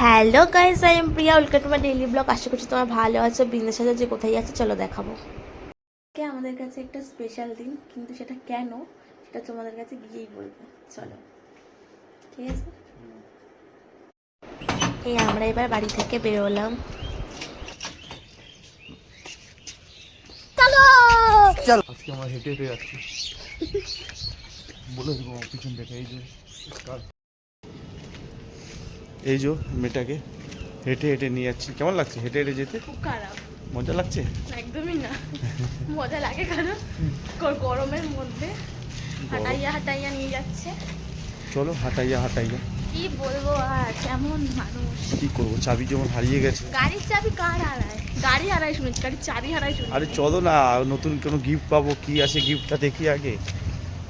Hello guys, I am Priya, welcome to my daily blog. আশা করছি তোমার ভালো আছো। বিজনেস সাথে যে কোথায় আছে চলো দেখাবো। আমাদের কাছে একটা স্পেশাল দিন, কিন্তু সেটা কেন সেটা তোমাদের কাছে গিয়েই বলবো। চলো, ঠিক আছে। এই আমরা এবার বাড়ি থেকে বেরোলাম। চলো চল, আজকে আমরা হেঁটে হেঁটে যাচ্ছি। বলে দেবো পিছন থেকে এই যে মেয়েটাকে হেঁটে হেঁটে নিয়ে যাচ্ছি। কেমন লাগছে হেঁটে হেঁটে যেতে? খুব খারাপ। মজা লাগছে? একদমই না, মজা লাগে কারণ গরমের মধ্যে হাঁটাইয়া হাঁটাইয়া নিয়ে যাচ্ছে। চলো হাঁটাইয়া হাঁটাইয়া কি বলবো, আর কেমন মানুষ। কি করবো, চাবি যেমন হারিয়ে গেছে। গাড়ির চাবি কার হারায়? গাড়ি হারায় শুনেছি, গাড়ির চাবি হারায় শুনেছি। আরে চলো না, নতুন কোনো গিফট পাবো, কি আছে গিফটটা দেখি আগে,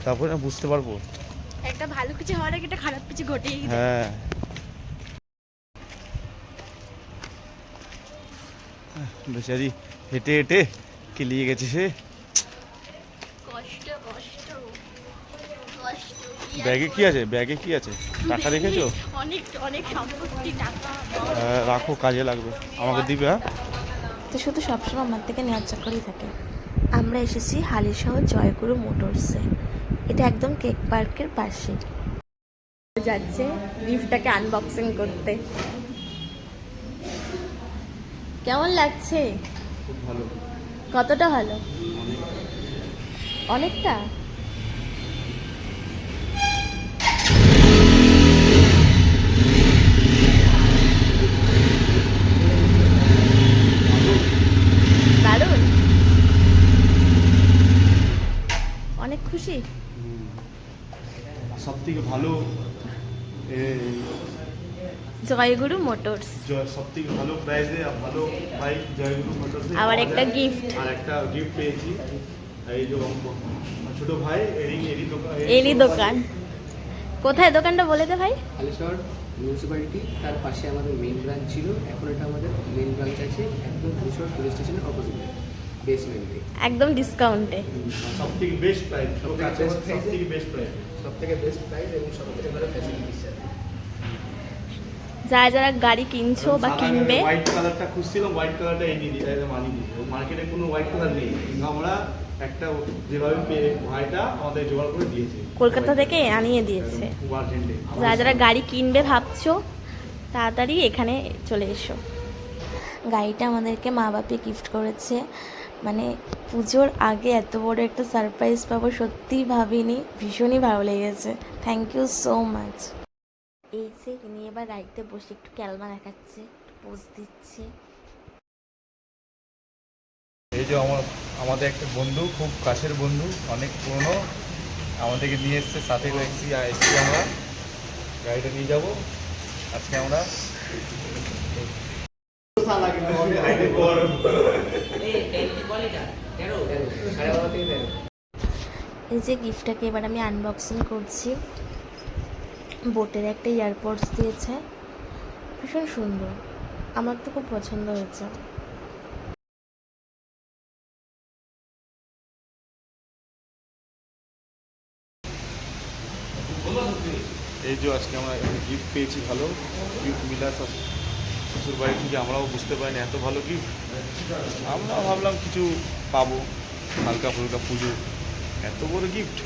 তারপরে না বুঝতে পারবো। একটা ভালো কিছু হওয়ার আগে একটা খারাপ কিছু ঘটেই যায়। হ্যাঁ, বেচারি হেঁটে হেঁটে কেলিয়ে গেছে সে। কষ্ট কষ্ট কষ্ট। ব্যাগে কি আছে? ব্যাগে কি আছে? টাকা রেখেছো? অনেক অনেক সম্পত্তি, টাকা। রাখো, কাজে লাগবে, আমাকে দিবে। হ্যাঁ, তো শুধু সবসময় আমার থেকে নেওয়ার চক্করই থাকে। আমরা এসেছি হালিশহর জয়গুরু মোটরসে। এটা একদম কেক পার্কের পাশে। যাচ্ছে গিফটটাকে আনবক্সিং করতে। কেমন লাগছে? খুব ভালো। কতটা ভালো? অনেকটা। দারুণ, অনেক খুশি। সব থেকে ভালো জয়গুরু মোটরস। সব থেকে ভালো প্রাইসে ভালো বাইক জয়গুরু মোটরসে। আবার একটা গিফট, আর একটা গিফট পেয়েছি। এই যে ছোট ভাই এরই দোকান। কোথায় দোকানটা বলে দে ভাই। হালিশহর মিউনিসিপ্যালিটি, তার পাশে আমাদের মেইন ব্রাঞ্চ ছিল। এখন এটা আমাদের মেইন ব্রাঞ্চ আছে একদম হালিশহর পুলিশ স্টেশনের অপোজিটে, বেসমেন্টে, একদম ডিসকাউন্টে। সব থেকে বেস্ট প্রাইস, সব থেকে বেস্ট প্রাইস, সব থেকে বেস্ট প্রাইস এবং সব থেকে ভালো ফ্যাসিলিটিস আছে। যারা যারা গাড়ি কিনছো বা কিনবে, হোয়াইট কালারটা খুঁজছিলাম, হোয়াইট কালারটা এই নিয়ে মানি দিই। মার্কেটে কোনো হোয়াইট কালার নেই, আমরা একটা যেভাবে ভাইটা আমাদের জোগাড় করে দিয়েছে, কলকাতা থেকে আনিয়ে দিয়েছে। খুব আর্জেন্টে। যারা যারা গাড়ি কিনবে ভাবছো, তাড়াতাড়ি এখানে চলে এসো। গাড়িটা আমাদেরকে মা বাপি গিফট করেছে। মানে পুজোর আগে এত বড় একটা সারপ্রাইজ পাবো সত্যিই ভাবিনি। ভীষণই ভালো লেগেছে। Thank you so much. এই যে নিয়ে এবার গাড়িতে বসে একটু ক্যালমা দেখাচ্ছে, পোজ দিচ্ছে। এই যে আমাদের একটা বন্ধু, খুব কাছের বন্ধু, অনেক পুরনো, আমাদেরকে নিয়ে এসছে, সাথে এসছি আমরা। গাড়িটা নিয়ে যাবো আজকে আমরা। এই যে গিফটটাকে এবার আমি আনবক্সিং করছি। বোটের একটা ইয়ারপডস দিয়েছে, ভীষণ সুন্দর, আমার তো খুব পছন্দ হয়েছে। এই যে আজকে আমরা গিফট পেয়েছি, ভালো গিফট মিলা শ্বশুর বাড়ি থেকে। আমরাও বুঝতে পারিনি এত ভালো গিফট। আমরা ভাবলাম কিছু পাবো, হালকা ফুলকা পুজো, এত বড় গিফট।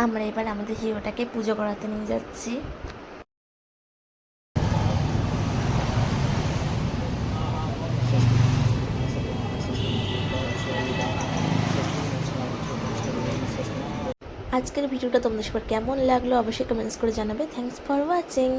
আমরা এবার আমাদের হিরোটাকে পুজো করাতে নিয়ে যাচ্ছি। আজকের ভিডিওটা তোমাদের সবার কেমন লাগলো অবশ্যই কমেন্টস করে জানাবে। Thanks for watching.